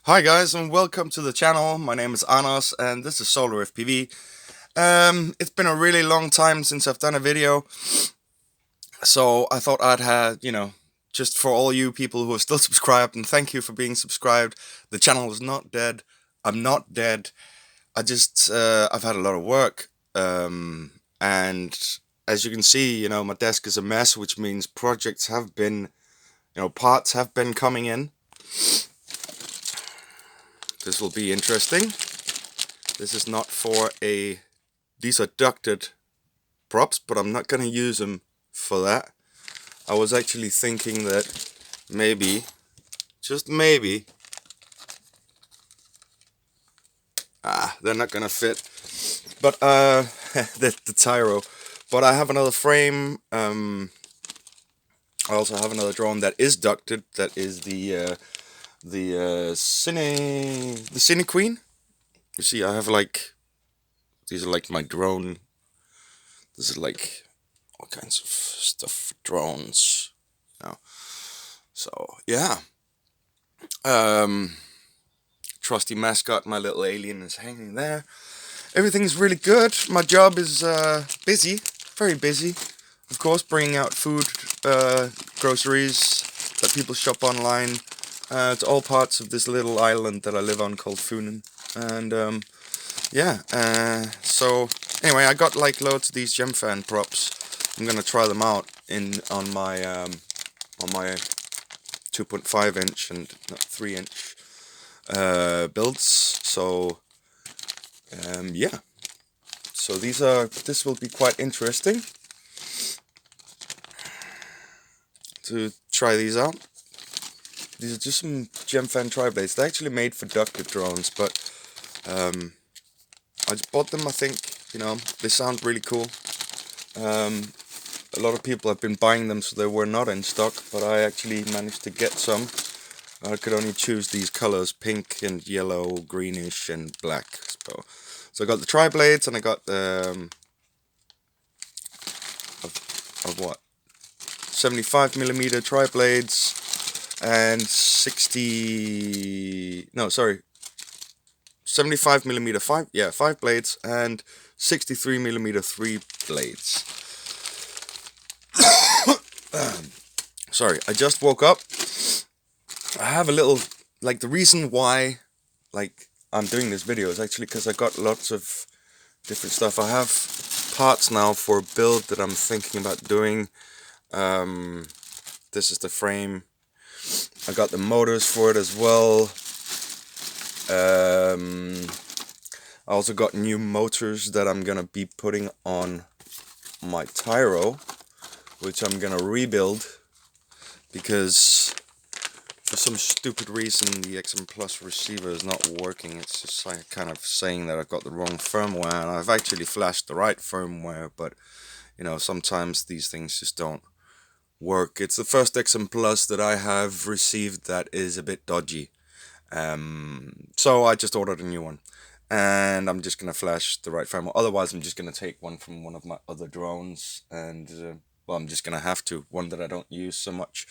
Hi guys and welcome to the channel. My name is Anos and this is Solar FPV. It's been a really long time since I've done a video, so I thought I'd have, just for all you people who are still subscribed, and thank you for being subscribed. The channel is not dead. I'm not dead. I've had a lot of work, and as you can see, my desk is a mess, which means projects have been, parts have been coming in. This will be interesting. This is not for a... These are ducted props, but I'm not going to use them for that. I was actually thinking that maybe, just maybe... they're not going to fit. But, the Tyro. But I have another frame. I also have another drone that is ducted. That is the Cine Queen. You see, I have like... These are like my drone. This is like all kinds of stuff for drones. So yeah. Trusty mascot, my little alien, is hanging there. Everything's really good. My job is busy, very busy. Of course, bringing out food, groceries that people shop online. It's all parts of this little island that I live on called Funen. And yeah, so anyway, I got like loads of these gem fan props. I'm gonna try them out on my 2.5 inch and not 3 inch builds. So yeah, so this will be quite interesting to try these out. These are just some gem fan tri-blades. They're actually made for ducted drones, but I just bought them. I think they sound really cool. A lot of people have been buying them, so they were not in stock, but I actually managed to get some. I could only choose these colors: pink and yellow, greenish and black. So I got the tri-blades, and I got the of what 75mm tri-blades and 75mm 5 blades and 63mm 3 blades. Sorry, I just woke up. I have a little, the reason why I'm doing this video is actually because I got lots of different stuff. I have parts now for a build that I'm thinking about doing. This is the frame. I got the motors for it as well. I also got new motors that I'm gonna be putting on my Tyro, which I'm gonna rebuild because for some stupid reason the XM Plus receiver is not working. It's just like kind of saying that I've got the wrong firmware, and I've actually flashed the right firmware, but sometimes these things just don't work. It's the first XM Plus that I have received that is a bit dodgy. So I just ordered a new one, and I'm just gonna flash the right firmware. Otherwise, I'm just gonna take one from one of my other drones, and well, I'm just gonna have to, one that I don't use so much.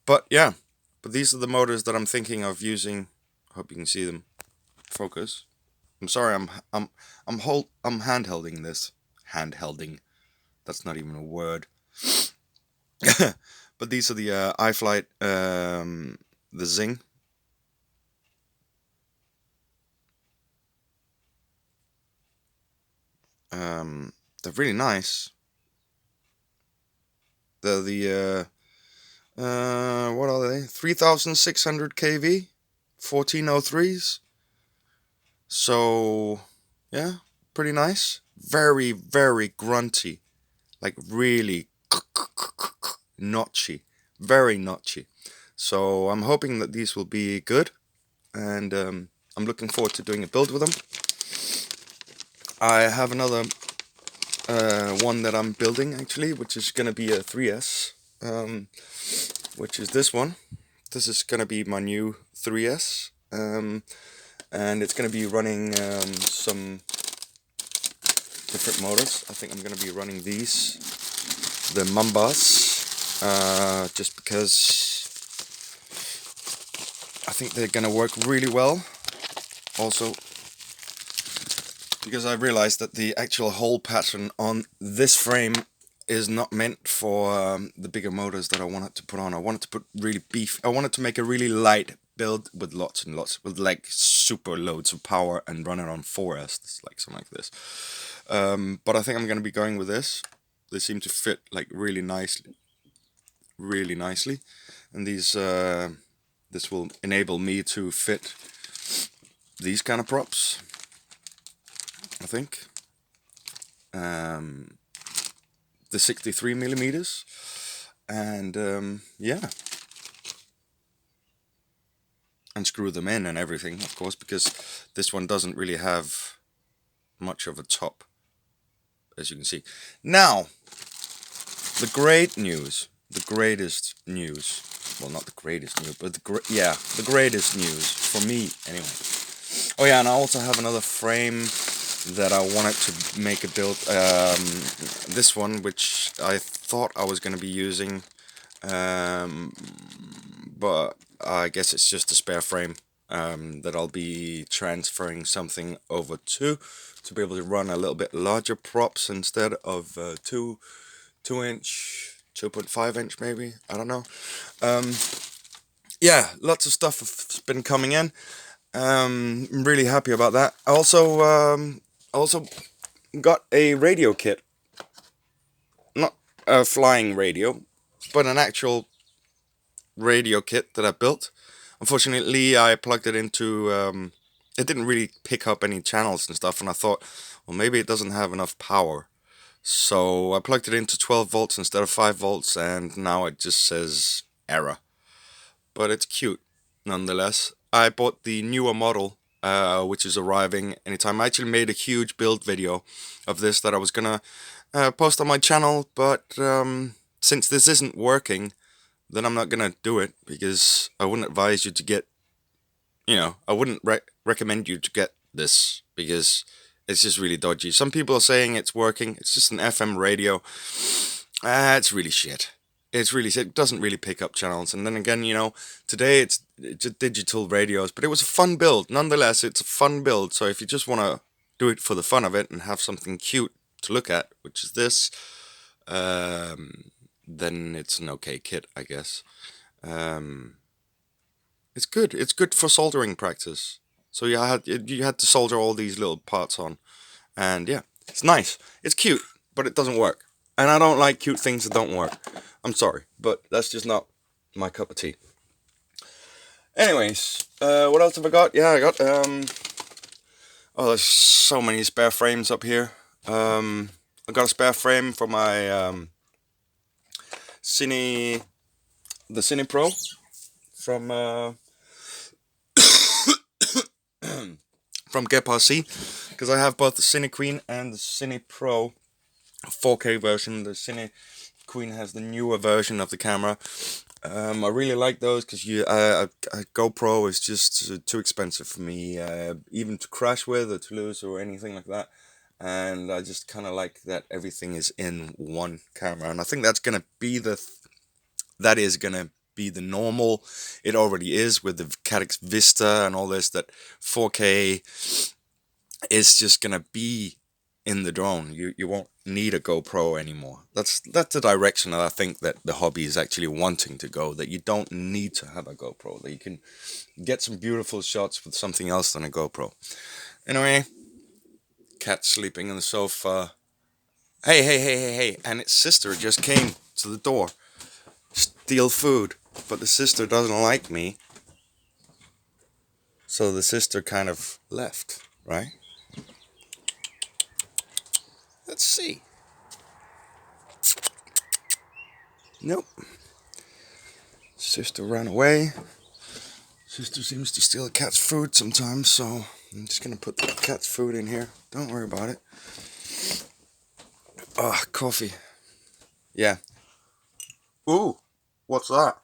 But yeah, these are the motors that I'm thinking of using. Hope you can see them. Focus. I'm sorry, I'm handhelding this. Handhelding. That's not even a word. But these are the iFlight, the Zing. They're really nice. They're the what are they? 3600 kV, 1403s. So yeah, pretty nice. Very, very grunty, like really notchy, very notchy. So I'm hoping that these will be good, and I'm looking forward to doing a build with them. I have another one that I'm building actually, which is gonna be a 3S, which is this one. This is gonna be my new 3S, and it's gonna be running some different motors. I think I'm gonna be running these, the Mambas, just because I think they're gonna work really well. Also, because I realized that the actual hole pattern on this frame is not meant for the bigger motors that I wanted to put on. I wanted to put really I wanted to make a really light build with lots and lots, with like super loads of power and run it on 4S, like something like this. But I think I'm gonna be going with this. They seem to fit like really nicely, and these this will enable me to fit these kind of props, I think. The 63 millimeters, and yeah, and screw them in and everything, of course, because this one doesn't really have much of a top, as you can see. Now, the great news, the greatest news, well, not the greatest news, but the greatest news for me anyway. Oh yeah, and I also have another frame that I wanted to make a build, this one, which I thought I was going to be using, but I guess it's just a spare frame that I'll be transferring something over to be able to run a little bit larger props instead of 2-inch, 2.5-inch maybe, I don't know. Yeah, lots of stuff has been coming in. I'm really happy about that. I also got a radio kit, not a flying radio, but an actual radio kit that I built. Unfortunately, I plugged it into, it didn't really pick up any channels and stuff, and I thought, well, maybe it doesn't have enough power. So I plugged it into 12 volts instead of 5 volts, and now it just says error. But it's cute, nonetheless. I bought the newer model, which is arriving anytime. I actually made a huge build video of this that I was gonna post on my channel, but since this isn't working, then I'm not gonna do it, because I wouldn't advise you to get, I wouldn't recommend you to get this, because it's just really dodgy. Some people are saying it's working, it's just an FM radio. It's really shit. It's really shit. It doesn't really pick up channels. And then again, today it's digital radios, but it was a fun build. Nonetheless, it's a fun build. So if you just want to do it for the fun of it and have something cute to look at, which is this, then it's an okay kit, I guess. It's good. It's good for soldering practice. So you had to solder all these little parts on, and yeah, it's nice. It's cute, but it doesn't work. And I don't like cute things that don't work. I'm sorry, but that's just not my cup of tea. Anyways, what else have I got? Yeah, I got oh, there's so many spare frames up here. I got a spare frame for my the Cine Pro from from Gephardt, because I have both the Cine Queen and the Cine Pro 4K version. The Cine Queen has the newer version of the camera. I really like those, because a GoPro is just too expensive for me, even to crash with or to lose or anything like that. And I just kind of like that everything is in one camera, and I think that's gonna be the normal. It already is with the Caddx Vista and all this, that 4K is just gonna be in the drone. You won't need a GoPro anymore. That's the direction that I think that the hobby is actually wanting to go, that you don't need to have a GoPro, that you can get some beautiful shots with something else than a GoPro. Anyway, cat sleeping on the sofa. Hey, and its sister just came to the door, steal food, but the sister doesn't like me, so the sister kind of left, right? Let's see. Nope. Sister ran away. Sister seems to steal a cat's food sometimes, so I'm just gonna put the cat's food in here. Don't worry about it. Ah, coffee. Yeah. Ooh, what's that?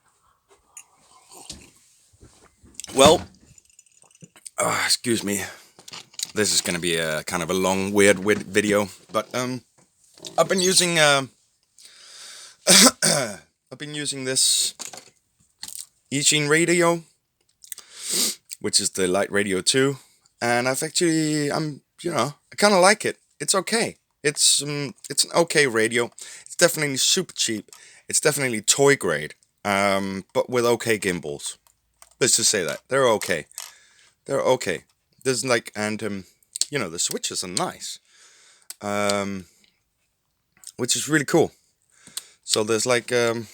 Well, excuse me. This is gonna be a kind of a long, weird video, but I've been using I've been using this Eugene radio which is the Lite Radio 2, and I kind of like it. It's okay. It's an okay radio. It's definitely super cheap. It's definitely toy grade, but with okay gimbals. Let's just say that they're okay. They're okay. There's like, and the switches are nice, um, which is really cool. So there's like some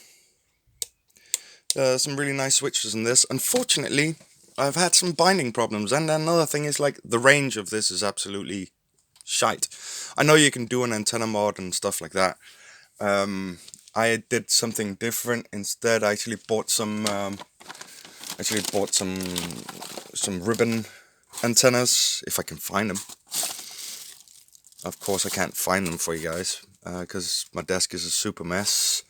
really nice switches in this. Unfortunately, I've had some binding problems, and another thing is like the range of this is absolutely shite. I know you can do an antenna mod and stuff like that. I did something different instead. I actually bought some ribbon antennas, if I can find them. Of course I can't find them for you guys, because my desk is a super mess.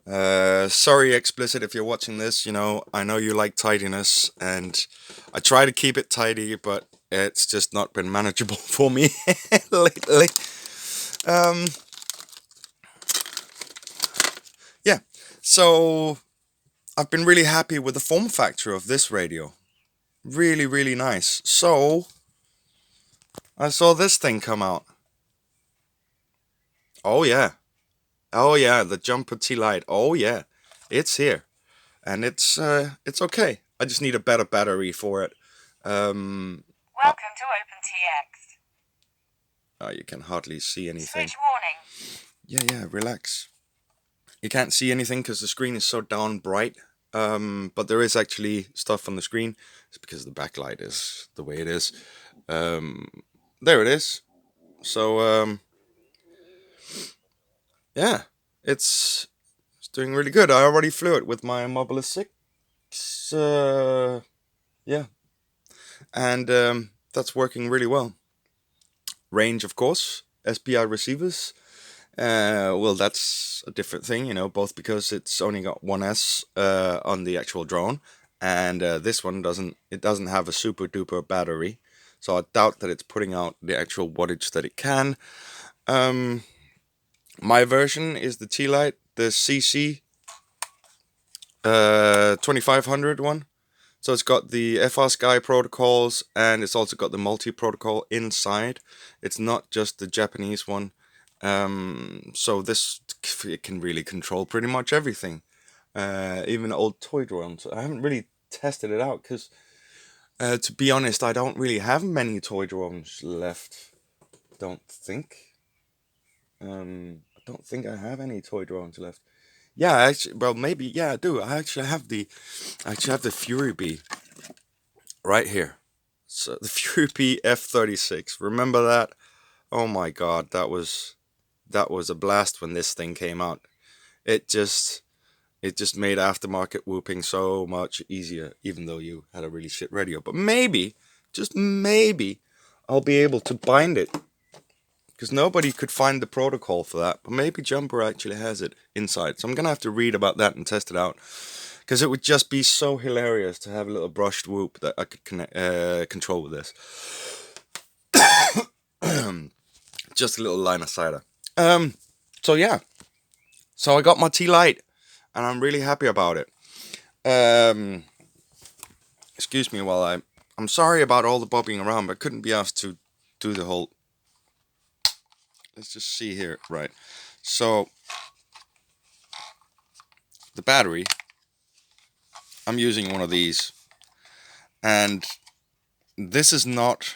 Sorry Explicit if you're watching this, I know you like tidiness, and I try to keep it tidy, but it's just not been manageable for me lately. Yeah, so I've been really happy with the form factor of this radio. Really, really nice. So I saw this thing come out. Oh yeah. Oh yeah, the jumper T-lite. Oh yeah. It's here. And it's okay. I just need a better battery for it. Welcome to OpenTX. Oh, you can hardly see anything. Switch warning. Yeah, relax. You can't see anything because the screen is so darn bright. But there is actually stuff on the screen. It's because the backlight is the way it is. There it is. So, yeah, it's doing really good. I already flew it with my Mobile 6. Yeah, and that's working really well. Range, of course, SPI receivers. Well, that's a different thing, both because it's only got 1S on the actual drone, and this one doesn't have a super duper battery, so I doubt that it's putting out the actual wattage that it can. My version is the T-lite, the CC 2500 one. So it's got the FrSky protocols, and it's also got the multi-protocol inside. It's not just the Japanese one. So it can really control pretty much everything. Even old toy drones. I haven't really tested it out because, to be honest, I don't really have many toy drones left. Don't think. I don't think I have any toy drones left. Yeah, actually, well, maybe, yeah, I do. I actually have the Fury Bee right here. So the Fury Bee F-36. Remember that? Oh my God, that was a blast when this thing came out. It just made aftermarket whooping so much easier, even though you had a really shit radio. But maybe, just maybe, I'll be able to bind it, because nobody could find the protocol for that. But maybe Jumper actually has it inside. So I'm going to have to read about that and test it out, because it would just be so hilarious to have a little brushed whoop that I could control with this. Just a little line of cider. So yeah. So I got my T-lite, and I'm really happy about it. Excuse me while I'm sorry about all the bobbing around, but couldn't be asked to do the whole... Let's just see here, right. So, the battery, I'm using one of these, and this is not,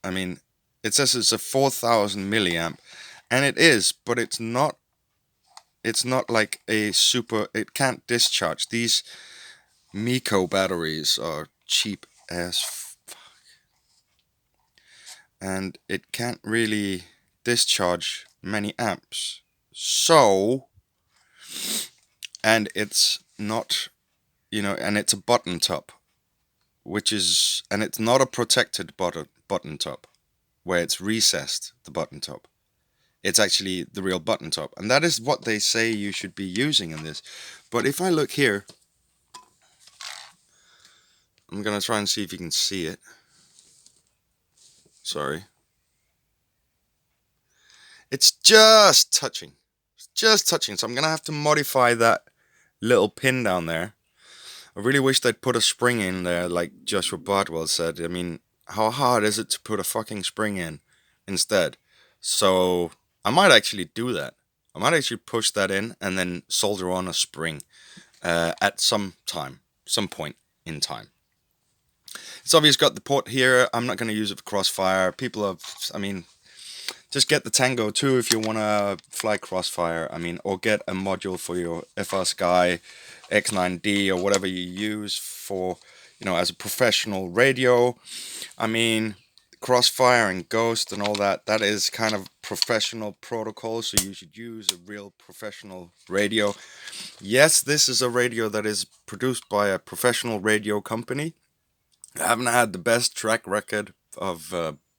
it says it's a 4000 milliamp, and it is, but it's not like a super, it can't discharge. These Miko batteries are cheap as fuck, and it can't really discharge many amps. So, and it's not, and it's a button top, and it's not a protected button top, where it's recessed, the button top. It's actually the real button top, and that is what they say you should be using in this. But if I look here, I'm gonna try and see if you can see it. Sorry. It's just touching. So I'm gonna have to modify that little pin down there. I really wish they'd put a spring in there, like Joshua Bardwell said. I mean, how hard is it to put a fucking spring in instead? So I might actually do that. I might actually push that in and then solder on a spring at some point in time. It's obvious got the port here. I'm not going to use it for crossfire. People have, I mean, just get the Tango 2 if you want to fly crossfire. I mean, or get a module for your FR Sky X9D or whatever you use for, as a professional radio. I mean, crossfire and ghost and all that, that is kind of professional protocol, so you should use a real professional radio. Yes, this is a radio that is produced by a professional radio company. I haven't had the best track record of,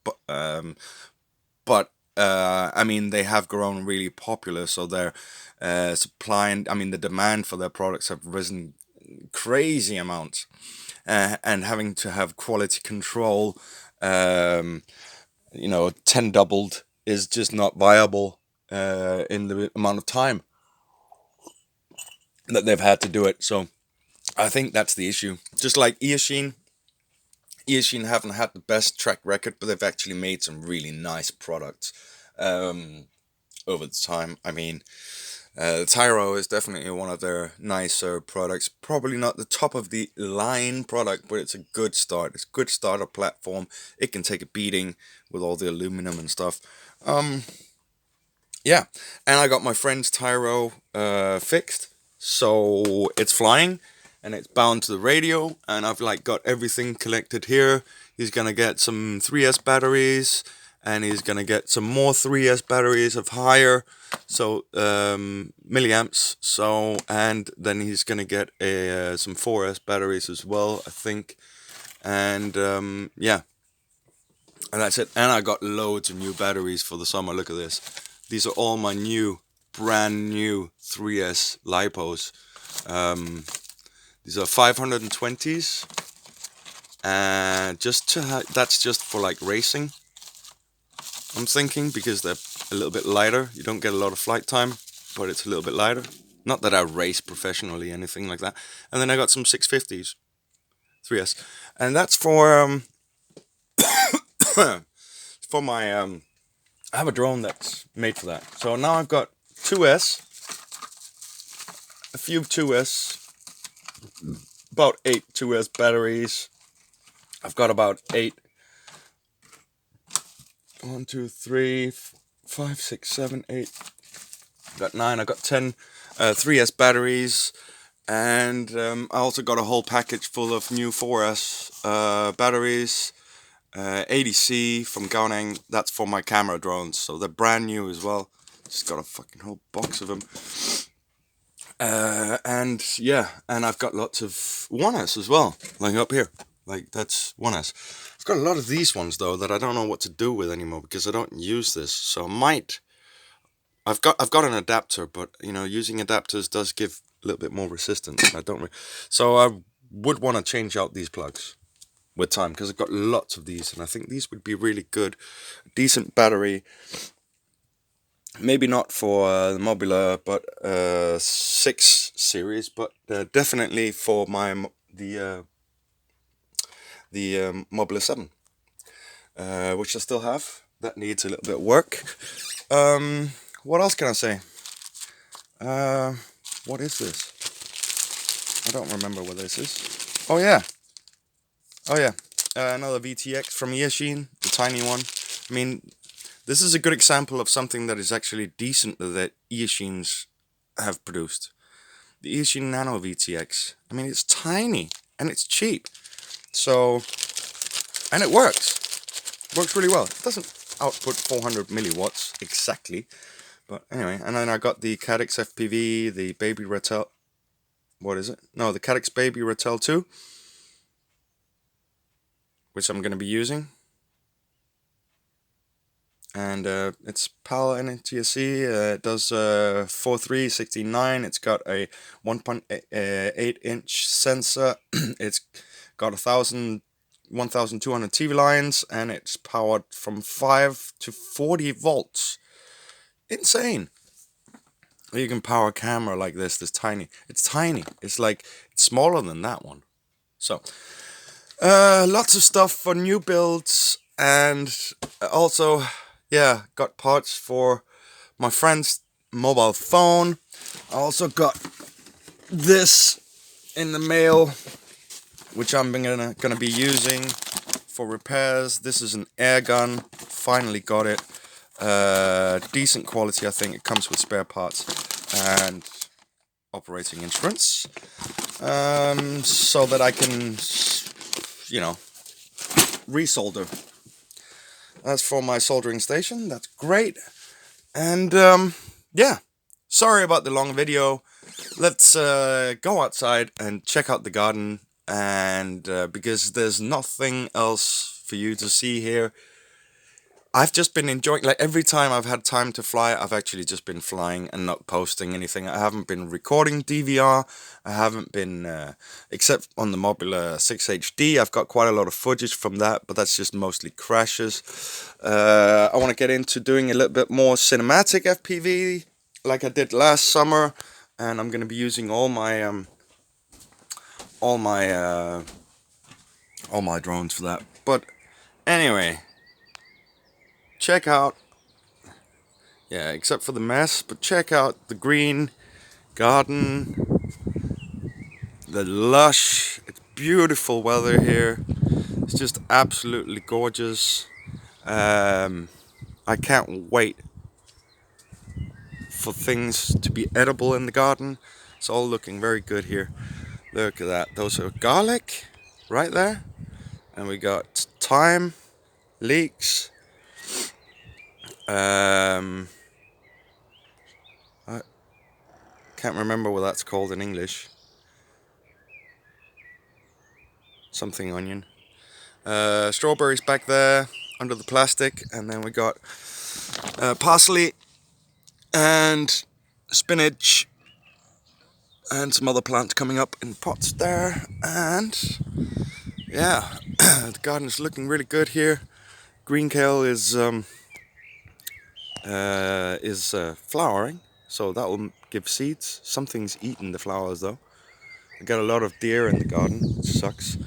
but I mean, they have grown really popular, so they're supplying. I mean, the demand for their products have risen crazy amounts, and having to have quality control, 10 doubled is just not viable in the amount of time that they've had to do it. So I think that's the issue. Just like Eachine haven't had the best track record, but they've actually made some really nice products over the time. I mean, the Tyro is definitely one of their nicer products. Probably not the top of the line product, but it's a good start. It's a good starter platform. It can take a beating with all the aluminum and stuff. Yeah, and I got my friend's Tyro fixed, so it's flying. And it's bound to the radio, and I've got everything collected here. He's gonna get some 3S batteries, and he's gonna get some more 3S batteries of higher, so milliamps. So, and then he's gonna get some 4S batteries as well, I think. And yeah, and that's it. And I got loads of new batteries for the summer. Look at this. These are all my brand new 3S lipos. These are 520s, and that's just for racing, I'm thinking, because they're a little bit lighter. You don't get a lot of flight time, but it's a little bit lighter. Not that I race professionally, anything like that. And then I got some 650s, 3S, and that's for for my I have a drone that's made for that. So now I've got 2S, a few 2S. About 8 2S batteries. I've got about 8. 1, 2, 3, 5, 6, 7, 8. I've got 9. I've got 10 3S batteries. And I also got a whole package full of new 4S batteries. 80C from Gaoneng. That's for my camera drones. So they're brand new as well. Just got a fucking whole box of them. And yeah, and I've got lots of 1S as well, up here, that's 1S. I've got a lot of these ones though that I don't know what to do with anymore because I don't use this. So I've got an adapter, but using adapters does give a little bit more resistance. So I would want to change out these plugs with time because I've got lots of these, and I think these would be really good, decent battery. Maybe not for the Mobula, but 6 series, but definitely for the Mobula 7, which I still have. That needs a little bit of work. What else can I say? What is this? I don't remember what this is. Oh yeah, another VTX from Eachine, the tiny one. I mean, this is a good example of something that is actually decent that Eachines have produced. The Eachine Nano VTX. I mean, it's tiny and it's cheap. So, and it works. Works really well. It doesn't output 400 milliwatts exactly. But anyway, and then I got the Caddx FPV, the Baby Ratel. What is it? No, the Caddx Baby Ratel 2. Which I'm going to be using. And it's PAL NTSC. It does 4369. It's got a 1.8 inch sensor. It's got 1200 TV lines, and it's powered from 5 to 40 volts. Insane. You can power a camera like this tiny. It's tiny. It's like it's smaller than that one. So, lots of stuff for new builds, and also, yeah, got parts for my friend's mobile phone. I also got this in the mail, which I'm gonna be using for repairs. This is an air gun. Finally got it. Decent quality, I think. It comes with spare parts and operating instruments, so that I can, you know, resolder. That's for my soldering station. That's great. And yeah, sorry about the long video. Let's go outside and check out the garden. And because there's nothing else for you to see here, I've just been enjoying, like every time I've had time to fly, I've actually just been flying and not posting anything. I haven't been recording DVR. I haven't been, except on the Mobula 6HD, I've got quite a lot of footage from that, but that's just mostly crashes. I want to get into doing a little bit more cinematic FPV, like I did last summer, and I'm going to be using all my drones for that. But anyway, check out, yeah, except for the mess, but check out the green garden, the lush. It's beautiful weather here. It's just absolutely gorgeous. I can't wait for things to be edible in the garden. It's all looking very good here. Look at that. Those are garlic right there. And we got thyme, leeks. I can't remember what that's called in English. Something onion. Strawberries back there under the plastic. And then we got parsley and spinach and some other plants coming up in pots there. And yeah, the garden is looking really good here. Green kale is flowering, so that will give seeds. Something's eaten the flowers though. I got a lot of deer in the garden, which sucks,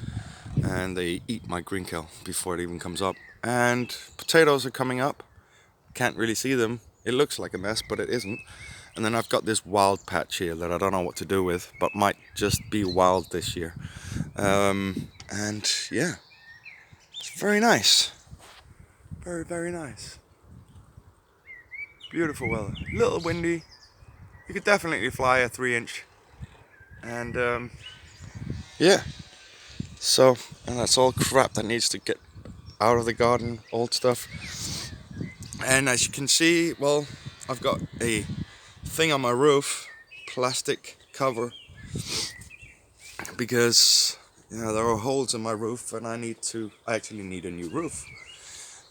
and they eat my green kale before it even comes up. And potatoes are coming up. Can't really see them. It looks like a mess, but it isn't. And then I've got this wild patch here that I don't know what to do with, but might just be wild this year. And yeah, it's very nice. Very, very nice. Beautiful weather. A little windy. You could definitely fly a 3-inch. And yeah. So, and that's all crap that needs to get out of the garden, old stuff. And as you can see, well, I've got a thing on my roof, plastic cover, because there are holes in my roof and I actually need a new roof.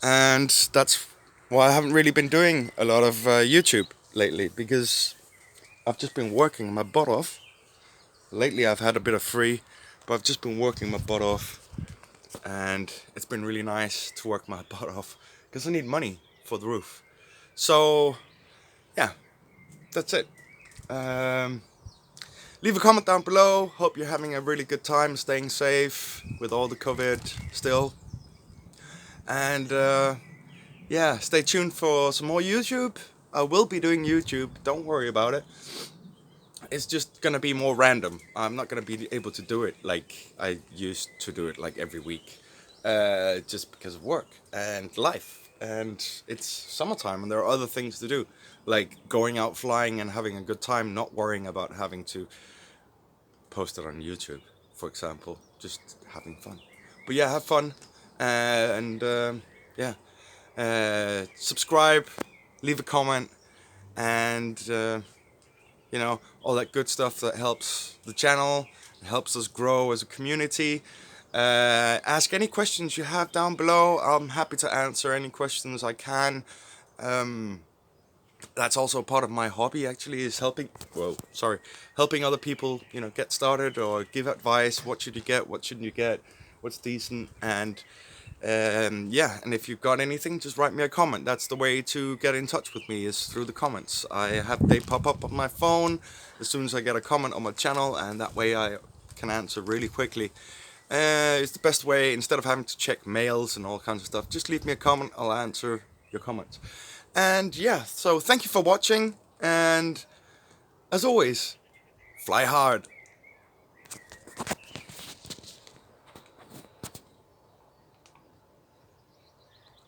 And that's why I haven't really been doing a lot of YouTube lately, because I've just been working my butt off. Lately I've had a bit of free, but I've just been working my butt off, and it's been really nice to work my butt off because I need money for the roof. So yeah, that's it. Leave a comment down below. Hope you're having a really good time, staying safe with all the COVID still. And yeah, stay tuned for some more YouTube. I will be doing YouTube, don't worry about it. It's just gonna be more random. I'm not gonna be able to do it like I used to do it, like every week, just because of work and life. And it's summertime and there are other things to do, like going out flying and having a good time, not worrying about having to post it on YouTube, for example. Just having fun. But yeah, have fun, and yeah, subscribe, leave a comment, and all that good stuff that helps the channel, helps us grow as a community. Ask any questions you have down below. I'm happy to answer any questions I can. That's also part of my hobby, actually, is helping other people, get started or give advice. What should you get? What shouldn't you get? What's decent? And Yeah, and if you've got anything, just write me a comment. That's the way to get in touch with me, is through the comments. They pop up on my phone as soon as I get a comment on my channel, and that way I can answer really quickly. It's the best way, instead of having to check mails and all kinds of stuff. Just leave me a comment, I'll answer your comments. And yeah, so thank you for watching, and as always, fly hard.